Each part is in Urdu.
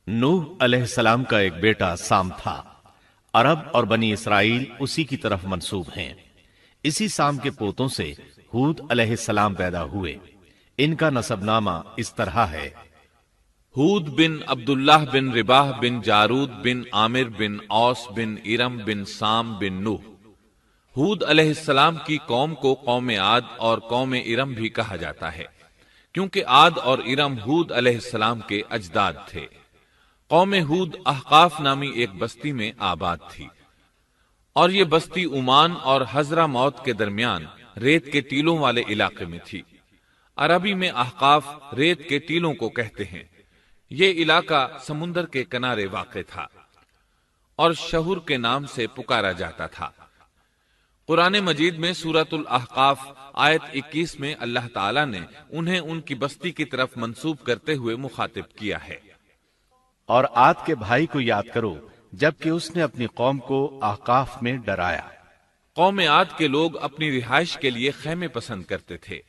نوح علیہ السلام کا ایک بیٹا سام تھا۔ عرب اور بنی اسرائیل اسی کی طرف منسوب ہیں۔ اسی سام کے پوتوں سے ہود علیہ السلام پیدا ہوئے۔ ان کا نسب نامہ اس طرح ہے: ہود بن عبداللہ بن رباح بن جارود بن عامر بن اوس بن ارم بن سام بن نوح۔ ہود علیہ السلام کی قوم کو قوم عاد اور قوم ارم بھی کہا جاتا ہے، کیونکہ عاد اور ارم ہود علیہ السلام کے اجداد تھے۔ قوم ہود احقاف نامی ایک بستی میں آباد تھی، اور یہ بستی عمان اور حضرہ موت کے درمیان ریت کے ٹیلوں والے علاقے میں تھی۔ عربی میں احقاف ریت کے ٹیلوں کو کہتے ہیں۔ یہ علاقہ سمندر کے کنارے واقع تھا اور شہر کے نام سے پکارا جاتا تھا۔ قرآن مجید میں سورۃ الاحقاف آیت 21 میں اللہ تعالیٰ نے انہیں ان کی بستی کی طرف منسوب کرتے ہوئے مخاطب کیا ہے۔ اور عاد کے بھائی کو یاد کرو جبکہ اس نے اپنی قوم کو احقاف میں ڈرایا۔ قوم عاد کے لوگ اپنی رہائش کے لیے خیمے پسند کرتے تھے۔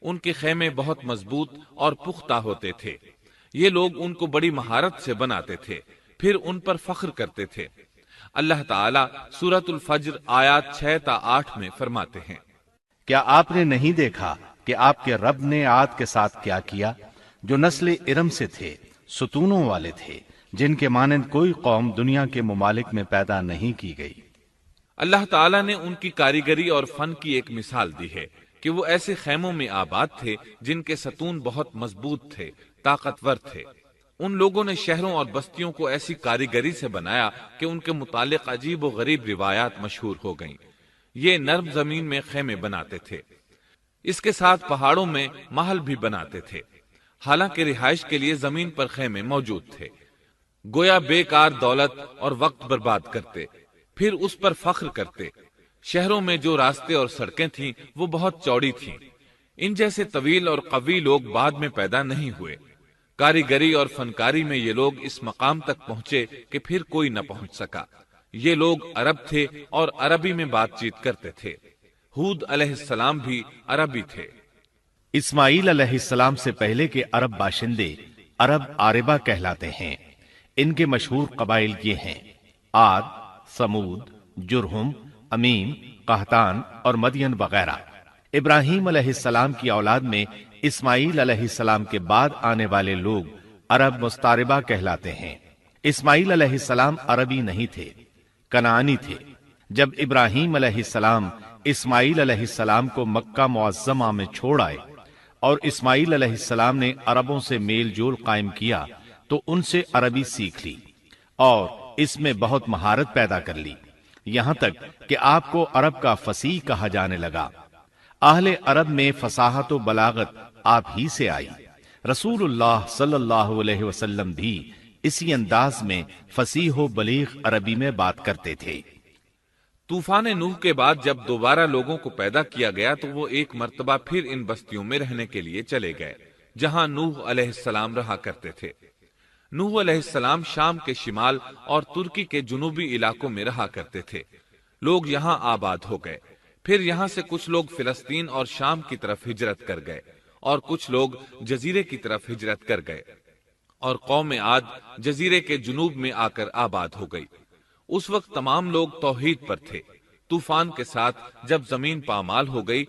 ان کے خیمے بہت مضبوط اور پختہ ہوتے تھے۔ یہ لوگ ان کو بڑی مہارت سے بناتے تھے، پھر ان پر فخر کرتے تھے۔ اللہ تعالیٰ سورۃ الفجر آیات 6 تا 8 میں فرماتے ہیں: کیا آپ نے نہیں دیکھا کہ آپ کے رب نے عاد کے ساتھ کیا کیا، جو نسل ارم سے تھے، ستونوں والے تھے، جن کے مانند کوئی قوم دنیا کے ممالک میں پیدا نہیں کی گئی۔ اللہ تعالیٰ نے ان کی کاریگری اور فن کی ایک مثال دی ہے کہ وہ ایسے خیموں میں آباد تھے جن کے ستون بہت مضبوط تھے، طاقتور تھے۔ ان لوگوں نے شہروں اور بستیوں کو ایسی کاریگری سے بنایا کہ ان کے متعلق عجیب و غریب روایات مشہور ہو گئیں۔ یہ نرم زمین میں خیمے بناتے تھے، اس کے ساتھ پہاڑوں میں محل بھی بناتے تھے۔ حالانکہ رہائش کے لیے زمین پر خیمے موجود تھے، گویا بیکار دولت اور وقت برباد کرتے، پھر اس پر فخر کرتے۔ شہروں میں جو راستے اور سڑکیں تھیں وہ بہت چوڑی تھیں۔ ان جیسے طویل اور قوی لوگ بعد میں پیدا نہیں ہوئے۔ کاریگری اور فنکاری میں یہ لوگ اس مقام تک پہنچے کہ پھر کوئی نہ پہنچ سکا۔ یہ لوگ عرب تھے اور عربی میں بات چیت کرتے تھے۔ ہود علیہ السلام بھی عربی تھے۔ اسماعیل علیہ السلام سے پہلے کے عرب باشندے عرب عاربہ کہلاتے ہیں۔ ان کے مشہور قبائل یہ ہیں: عاد، سمود، جرہم، امیم، قحطان اور مدین وغیرہ۔ ابراہیم علیہ السلام کی اولاد میں اسماعیل علیہ السلام کے بعد آنے والے لوگ عرب مستعربہ کہلاتے ہیں۔ اسماعیل علیہ السلام عربی نہیں تھے، کنعانی تھے۔ جب ابراہیم علیہ السلام اسماعیل علیہ السلام کو مکہ معظمہ میں چھوڑ آئے اور اسماعیل علیہ السلام نے عربوں سے میل جول قائم کیا تو ان سے عربی سیکھ لی اور اس میں بہت مہارت پیدا کر لی، یہاں تک کہ آپ کو عرب کا فصیح کہا جانے لگا۔ اہل عرب میں فصاحت و بلاغت آپ ہی سے آئی۔ رسول اللہ صلی اللہ علیہ وسلم بھی اسی انداز میں فصیح و بلیغ عربی میں بات کرتے تھے۔ طوفان نوح کے بعد جب دوبارہ لوگوں کو پیدا کیا گیا تو وہ ایک مرتبہ پھر ان بستیوں میں رہنے کے لیے چلے گئے جہاں نوح علیہ السلام رہا کرتے تھے۔ نوح علیہ السلام شام کے شمال اور ترکی کے جنوبی علاقوں میں رہا کرتے تھے۔ لوگ یہاں آباد ہو گئے، پھر یہاں سے کچھ لوگ فلسطین اور شام کی طرف ہجرت کر گئے اور کچھ لوگ جزیرے کی طرف ہجرت کر گئے، اور قوم عاد جزیرے کے جنوب میں آ کر آباد ہو گئی۔ اس وقت تمام لوگ توحید پر تھے۔ طوفان کے ساتھ جب زمین پامال ہو گئی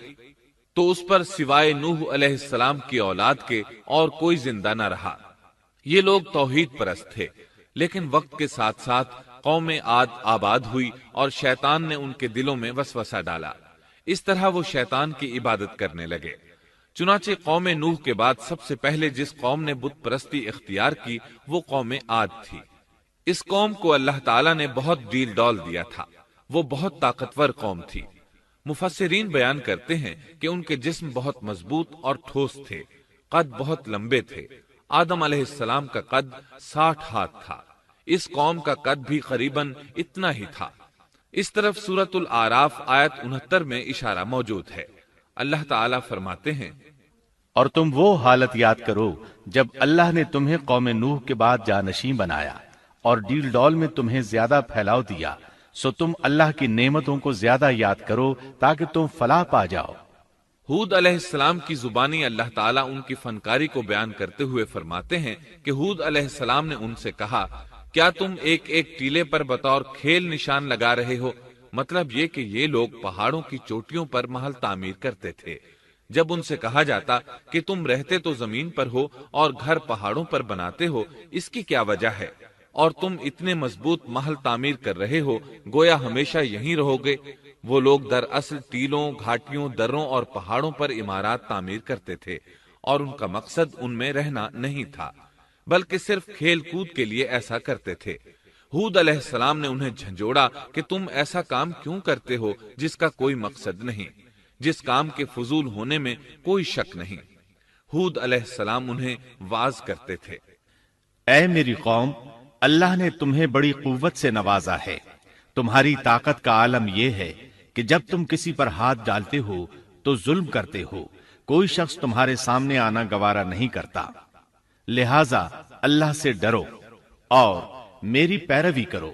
تو اس پر سوائے نوح علیہ السلام کی اولاد کے اور کوئی زندہ نہ رہا۔ یہ لوگ توحید پرست تھے، لیکن وقت کے ساتھ ساتھ قوم عاد آباد ہوئی اور شیطان نے ان کے دلوں میں وسوسہ ڈالا۔ اس طرح وہ شیطان کی عبادت کرنے لگے۔ چنانچہ قوم نوح کے بعد سب سے پہلے جس قوم نے بت پرستی اختیار کی وہ قوم عاد تھی۔ اس قوم کو اللہ تعالیٰ نے بہت ڈیل ڈال دیا تھا، وہ بہت طاقتور قوم تھی۔ مفسرین بیان کرتے ہیں کہ ان کے جسم بہت مضبوط اور ٹھوس تھے، قد بہت لمبے تھے۔ آدم علیہ السلام کا قد 60 ہاتھ تھا، اس قوم کا قد بھی قریباً اتنا ہی تھا۔ اس طرف سورۃ الاعراف آیت 69 میں اشارہ موجود ہے۔ اللہ تعالیٰ فرماتے ہیں: اور تم وہ حالت یاد کرو جب اللہ نے تمہیں قوم نوح کے بعد جانشین بنایا اور ڈیل ڈول میں تمہیں زیادہ پھیلاؤ دیا، سو تم اللہ کی نعمتوں کو زیادہ یاد کرو تاکہ تم فلاح پا جاؤ۔ ہود علیہ السلام کی زبانی اللہ تعالیٰ ان کی فنکاری کو بیان کرتے ہوئے فرماتے ہیں کہ ہود علیہ السلام نے ان سے کہا، کیا تم ایک ایک ٹیلے پر بطور کھیل نشان لگا رہے ہو؟ مطلب یہ کہ یہ لوگ پہاڑوں کی چوٹیوں پر محل تعمیر کرتے تھے۔ جب ان سے کہا جاتا کہ تم رہتے تو زمین پر ہو اور گھر پہاڑوں پر بناتے ہو، اس کی کیا وجہ ہے؟ اور تم اتنے مضبوط محل تعمیر کر رہے ہو، گویا ہمیشہ یہیں رہو گے۔ وہ لوگ دراصل ٹیلوں، گھاٹیوں، دروں اور پہاڑوں پر عمارات تعمیر کرتے تھے، اور ان کا مقصد ان میں رہنا نہیں تھا، بلکہ صرف کھیل کود کے لیے ایسا کرتے تھے۔ ہود علیہ السلام نے انہیں جھنجھوڑا کہ تم ایسا کام کیوں کرتے ہو جس کا کوئی مقصد نہیں، جس کام کے فضول ہونے میں کوئی شک نہیں۔ ہود علیہ السلام انہیں واز کرتے تھے، اے میری قوم، اللہ نے تمہیں بڑی قوت سے نوازا ہے۔ تمہاری طاقت کا عالم یہ ہے کہ جب تم کسی پر ہاتھ ڈالتے ہو تو ظلم کرتے ہو، کوئی شخص تمہارے سامنے آنا گوارا نہیں کرتا۔ لہذا اللہ سے ڈرو اور میری پیروی کرو،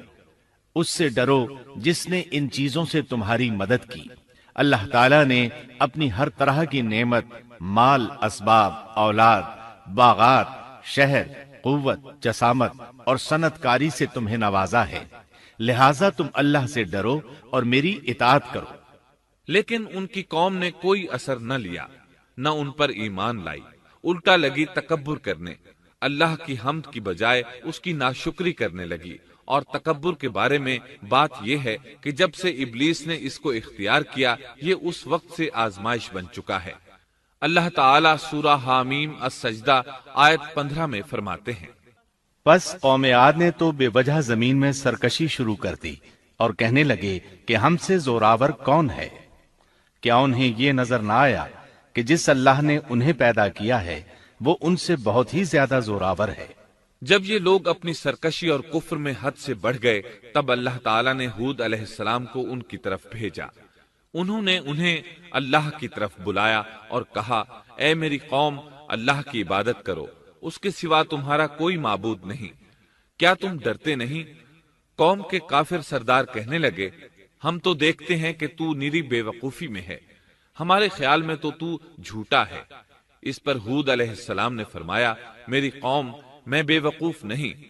اس سے ڈرو جس نے ان چیزوں سے تمہاری مدد کی۔ اللہ تعالیٰ نے اپنی ہر طرح کی نعمت، مال، اسباب، اولاد، باغات، شہر، قوت، جسامت اور صنعت کاری سے تمہیں نوازا ہے، لہذا تم اللہ سے ڈرو اور میری اطاعت کرو۔ لیکن ان کی قوم نے کوئی اثر نہ لیا، نہ ان پر ایمان لائی، الٹا لگی تکبر کرنے، اللہ کی حمد کی بجائے اس کی ناشکری کرنے لگی۔ اور تکبر کے بارے میں بات یہ ہے کہ جب سے ابلیس نے اس کو اختیار کیا، یہ اس وقت سے آزمائش بن چکا ہے۔ اللہ تعالیٰ سورہ حامیم السجدہ آیت 15 میں فرماتے ہیں، پس قوم عاد نے تو بے وجہ زمین میں سرکشی شروع کر دی اور کہنے لگے کہ ہم سے زوراور کون ہے؟ کیا انہیں یہ نظر نہ آیا کہ جس اللہ نے انہیں پیدا کیا ہے وہ ان سے بہت ہی زیادہ زوراور ہے؟ جب یہ لوگ اپنی سرکشی اور کفر میں حد سے بڑھ گئے، تب اللہ تعالیٰ نے ہود علیہ السلام کو ان کی طرف بھیجا۔ انہوں نے انہیں اللہ کی طرف بلایا اور کہا، اے میری قوم، اللہ کی عبادت کرو، اس کے سوا تمہارا کوئی معبود نہیں۔ کیا تم ڈرتے نہیں؟ قوم کے کافر سردار کہنے لگے، ہم تو دیکھتے ہیں کہ تو نری بے وقوفی میں ہے، ہمارے خیال میں تو جھوٹا ہے۔ اس پر ہود علیہ السلام نے فرمایا، میری قوم، میں بے وقوف نہیں،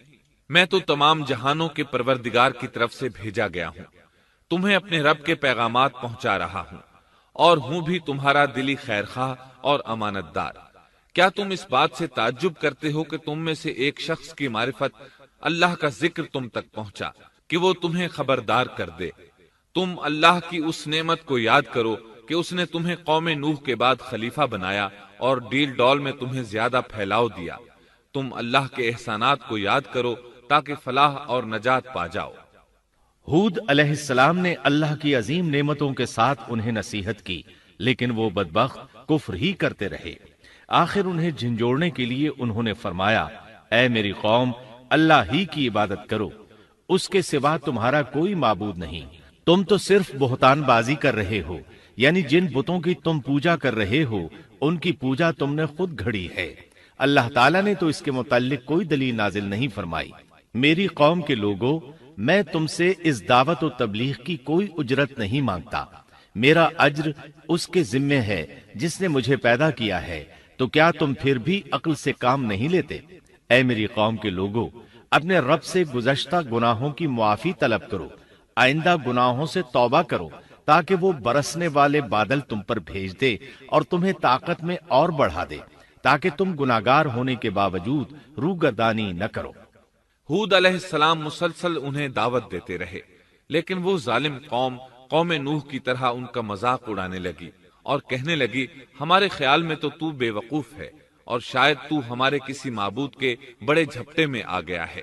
میں تو تمام جہانوں کے پروردگار کی طرف سے بھیجا گیا ہوں، تمہیں اپنے رب کے پیغامات پہنچا رہا ہوں، اور ہوں بھی تمہارا دلی خیر خواہ اور امانت دار۔ کیا تم اس بات سے تعجب کرتے ہو کہ تم میں سے ایک شخص کی معرفت، اللہ کا ذکر تم تک پہنچا کہ وہ تمہیں خبردار کر دے؟ تم اللہ کی اس نعمت کو یاد کرو کہ اس نے تمہیں قوم نوح کے بعد خلیفہ بنایا اور ڈیل ڈول میں تمہیں زیادہ پھیلاؤ دیا۔ تم اللہ کے احسانات کو یاد کرو تاکہ فلاح اور نجات پا جاؤ۔ ہود علیہ السلام نے اللہ کی عظیم نعمتوں کے ساتھ انہیں نصیحت کی، لیکن وہ بدبخت کفر ہی کرتے رہے۔ آخر انہیں جھنجھوڑنے کے لیے انہوں نے فرمایا، اے میری قوم، اللہ ہی کی عبادت کرو، اس کے سوا تمہارا کوئی معبود نہیں۔ تم تو صرف بہتان بازی کر رہے ہو، یعنی جن بتوں کی تم پوجا کر رہے ہو ان کی پوجا تم نے خود گھڑی ہے۔ اللہ تعالیٰ نے تو اس کے متعلق کوئی دلیل نازل نہیں فرمائی۔ میری قوم کے لوگوں، میں تم سے اس دعوت و تبلیغ کی کوئی اجرت نہیں مانگتا، میرا اجر اس کے ذمے ہے جس نے مجھے پیدا کیا ہے، تو کیا تم پھر بھی عقل سے کام نہیں لیتے؟ اے میری قوم کے لوگوں، اپنے رب سے گزشتہ گناہوں کی معافی طلب کرو، آئندہ گناہوں سے توبہ کرو، تاکہ وہ برسنے والے بادل تم پر بھیج دے اور تمہیں طاقت میں اور بڑھا دے، تاکہ تم گناہگار ہونے کے باوجود روگردانی نہ کرو۔ ہود علیہ السلام مسلسل انہیں دعوت دیتے رہے، لیکن وہ ظالم قوم نوح کی طرح ان کا مذاق اڑانے لگی اور کہنے لگی، ہمارے خیال میں تو بے وقوف ہے، اور شاید تو ہمارے کسی معبود کے بڑے جھپٹے میں آ گیا ہے،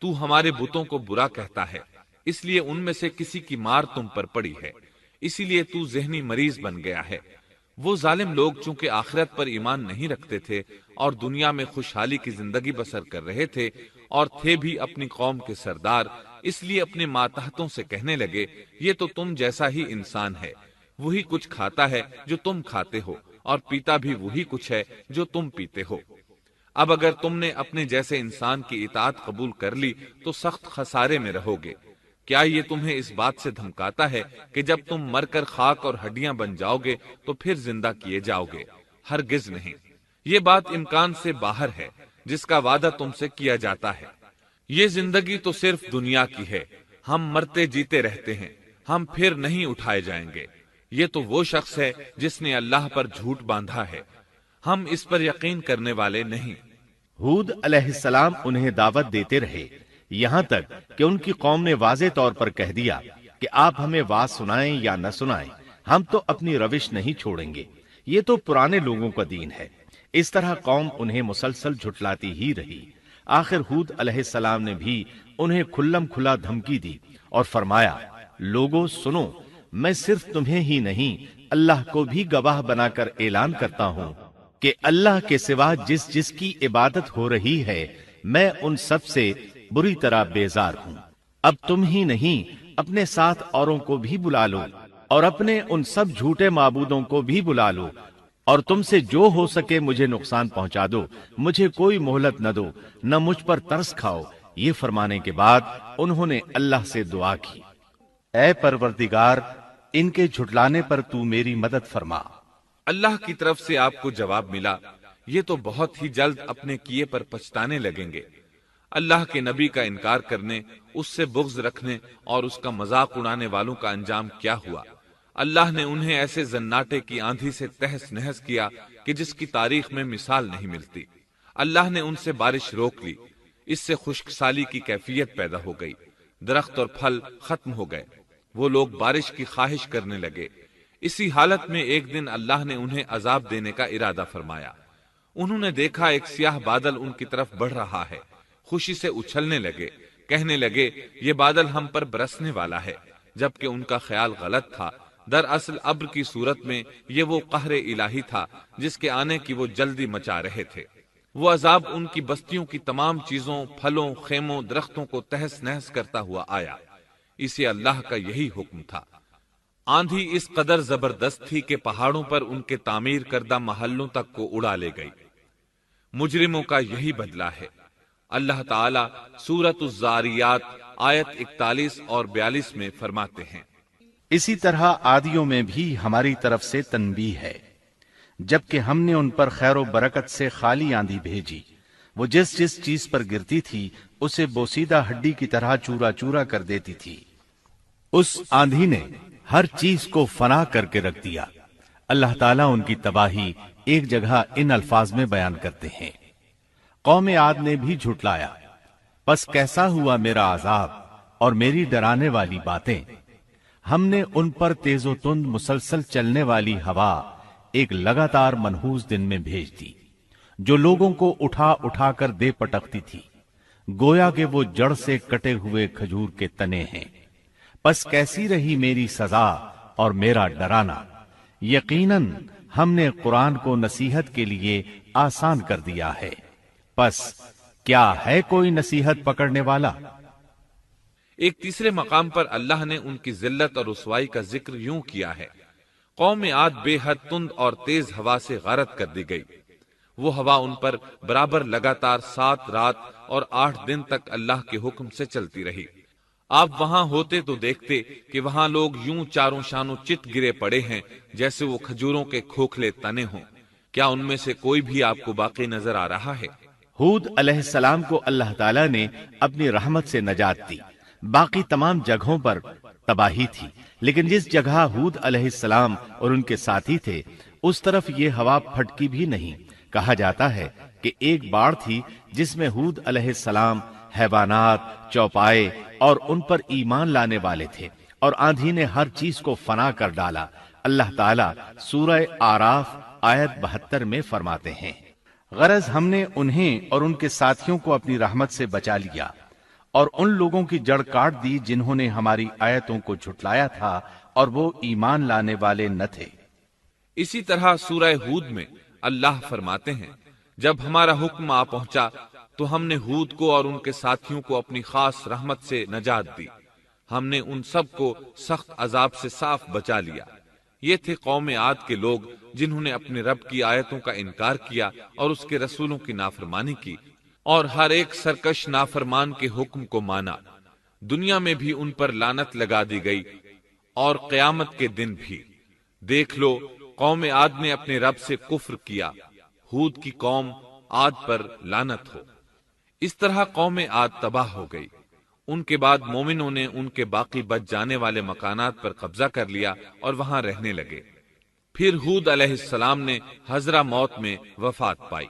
تو ہمارے بتوں کو برا کہتا ہے، اس لیے ان میں سے کسی کی مار تم پر پڑی ہے، اسی لیے تو ذہنی مریض بن گیا ہے۔ وہ ظالم لوگ چونکہ آخرت پر ایمان نہیں رکھتے تھے اور دنیا میں خوشحالی کی زندگی بسر کر رہے تھے، اور تھے بھی اپنی قوم کے سردار، اس لیے اپنے ماتحتوں سے کہنے لگے، یہ تو تم جیسا ہی انسان ہے، وہی کچھ کھاتا ہے جو تم کھاتے ہو، اور پیتا بھی وہی کچھ ہے جو تم پیتے ہو۔ اب اگر تم نے اپنے جیسے انسان کی اطاعت قبول کر لی تو سخت خسارے میں رہو گے۔ کیا یہ تمہیں اس بات سے دھمکاتا ہے کہ جب تم مر کر خاک اور ہڈیاں بن جاؤ گے تو پھر زندہ کیے جاؤ گے؟ ہرگز نہیں، یہ بات امکان سے باہر ہے جس کا وعدہ تم سے کیا جاتا ہے۔ یہ زندگی تو صرف دنیا کی ہے، ہم مرتے جیتے رہتے ہیں، ہم پھر نہیں اٹھائے جائیں گے۔ یہ تو وہ شخص ہے جس نے اللہ پر جھوٹ باندھا ہے، ہم اس پر یقین کرنے والے نہیں۔ ہود علیہ السلام انہیں دعوت دیتے رہے یہاں تک کہ ان کی قوم نے واضح طور پر کہہ دیا کہ آپ ہمیں واز سنائیں یا نہ سنائیں، ہم تو اپنی روش نہیں چھوڑیں گے، یہ تو پرانے لوگوں کا دین ہے۔ اس طرح قوم انہیں مسلسل جھٹلاتی ہی رہی۔ آخر ہود علیہ السلام نے بھی انہیں کھلم کھلا دھمکی دی اور فرمایا، لوگو سنو، میں صرف تمہیں ہی نہیں اللہ کو بھی گواہ بنا کر اعلان کرتا ہوں کہ اللہ کے سوا جس کی عبادت ہو رہی ہے میں ان سب سے بری طرح بیزار ہوں۔ اب تم ہی نہیں اپنے ساتھ اوروں کو بھی بلا لو اور اپنے ان سب جھوٹے معبودوں کو بھی بلا لو، اور تم سے جو ہو سکے مجھے نقصان پہنچا دو، مجھے کوئی مہلت نہ دو، نہ مجھ پر ترس کھاؤ۔ یہ فرمانے کے بعد انہوں نے اللہ سے دعا کی، اے پروردگار، ان کے جھٹلانے پر تو میری مدد فرما۔ اللہ کی طرف سے آپ کو جواب ملا، یہ تو بہت ہی جلد اپنے کیے پر پچھتانے لگیں گے۔ اللہ کے نبی کا انکار کرنے، اس سے بغض رکھنے اور اس کا مذاق اڑانے والوں کا انجام کیا ہوا؟ اللہ نے انہیں ایسے زناٹے کی آندھی سے تہس نہس کیا کہ جس کی تاریخ میں مثال نہیں ملتی۔ اللہ نے ان سے بارش روک لی، اس سے خشک سالی کی کیفیت پیدا ہو گئی، درخت اور پھل ختم ہو گئے، وہ لوگ بارش کی خواہش کرنے لگے۔ اسی حالت میں ایک دن اللہ نے انہیں عذاب دینے کا ارادہ فرمایا۔ انہوں نے دیکھا ایک سیاہ بادل ان کی طرف بڑھ رہا ہے، خوشی سے اچھلنے لگے، کہنے لگے یہ بادل ہم پر برسنے والا ہے، جبکہ ان کا خیال غلط تھا۔ دراصل ابر کی صورت میں یہ وہ قہر الہی تھا جس کے آنے کی وہ جلدی مچا رہے تھے۔ وہ عذاب ان کی بستیوں کی تمام چیزوں، پھلوں، خیموں، درختوں کو تہس نہس کرتا ہوا آیا۔ اسے اللہ کا یہی حکم تھا۔ آندھی اس قدر زبردست تھی کہ پہاڑوں پر ان کے تعمیر کردہ محلوں تک کو اڑا لے گئی۔ مجرموں کا یہی بدلہ ہے۔ اللہ تعالی سورۃ الزاریات آیت 41 اور 42 میں فرماتے ہیں، اسی طرح عادیوں میں بھی ہماری طرف سے تنبیہ ہے، جبکہ ہم نے ان پر خیر و برکت سے خالی آندھی بھیجی، وہ جس چیز پر گرتی تھی اسے بوسیدہ ہڈی کی طرح چورا چورا کر دیتی تھی۔ اس آندھی نے ہر چیز کو فنا کر کے رکھ دیا۔ اللہ تعالیٰ ان کی تباہی ایک جگہ ان الفاظ میں بیان کرتے ہیں، قوم عاد نے بھی جھٹلایا، پس کیسا ہوا میرا عذاب اور میری ڈرانے والی باتیں۔ ہم نے ان پر تیز و تند مسلسل چلنے والی ہوا ایک لگاتار منحوس دن میں بھیج دی، جو لوگوں کو اٹھا اٹھا کر دے پٹکتی تھی، گویا کہ وہ جڑ سے کٹے ہوئے کھجور کے تنے ہیں۔ پس کیسی رہی میری سزا اور میرا ڈرانا؟ یقیناً ہم نے قرآن کو نصیحت کے لیے آسان کر دیا ہے، پس کیا ہے کوئی نصیحت پکڑنے والا؟ ایک تیسرے مقام پر اللہ نے ان کی ذلت اور رسوائی کا ذکر یوں کیا ہے، قوم عاد بے حد تند اور تیز ہوا سے غارت کر دی گئی۔ وہ ہوا ان پر برابر لگاتار 7 رات اور 8 دن تک اللہ کے حکم سے چلتی رہی۔ آپ وہاں ہوتے تو دیکھتے کہ وہاں لوگ یوں چاروں شانوں چت گرے پڑے ہیں جیسے وہ کھجوروں کے کھوکھلے تنے ہوں۔ کیا ان میں سے کوئی بھی آپ کو باقی نظر آ رہا ہے؟ ہود علیہ السلام کو اللہ تعالیٰ نے اپنی رحمت سے نجات دی۔ باقی تمام جگہوں پر تباہی تھی، لیکن جس جگہ ہود علیہ السلام اور ان کے ساتھی تھے اس طرف یہ ہوا پھٹکی بھی نہیں۔ کہا جاتا ہے کہ ایک باڑ تھی جس میں ہود علیہ السلام، حیوانات، چوپائے اور ان پر ایمان لانے والے تھے، اور آندھی نے ہر چیز کو فنا کر ڈالا۔ اللہ تعالیٰ سورہ آراف آیت 72 میں فرماتے ہیں، غرض ہم نے انہیں اور ان کے ساتھیوں کو اپنی رحمت سے بچا لیا اور ان لوگوں کی جڑ کاٹ دی جنہوں نے ہماری آیتوں کو جھٹلایا تھا اور وہ ایمان لانے والے نہ تھے۔ اسی طرح سورہ ہود میں اللہ فرماتے ہیں، جب ہمارا حکم آ پہنچا تو ہم نے ہود کو اور ان کے ساتھیوں کو اپنی خاص رحمت سے نجات دی۔ ہم نے ان سب کو سخت عذاب سے صاف بچا لیا۔ یہ تھے قوم عاد کے لوگ جنہوں نے اپنے رب کی آیتوں کا انکار کیا اور اس کے رسولوں کی نافرمانی کی، اور ہر ایک سرکش نافرمان کے حکم کو مانا۔ دنیا میں بھی ان پر لعنت لگا دی گئی اور قیامت کے دن بھی۔ دیکھ لو قوم عاد نے اپنے رب سے کفر کیا، ہود کی قوم عاد پر لعنت ہو۔ اس طرح قوم عاد تباہ ہو گئی۔ ان کے بعد مومنوں نے ان کے باقی بچ جانے والے مکانات پر قبضہ کر لیا اور وہاں رہنے لگے۔ پھر ہود علیہ السلام نے حضرہ موت میں وفات پائی۔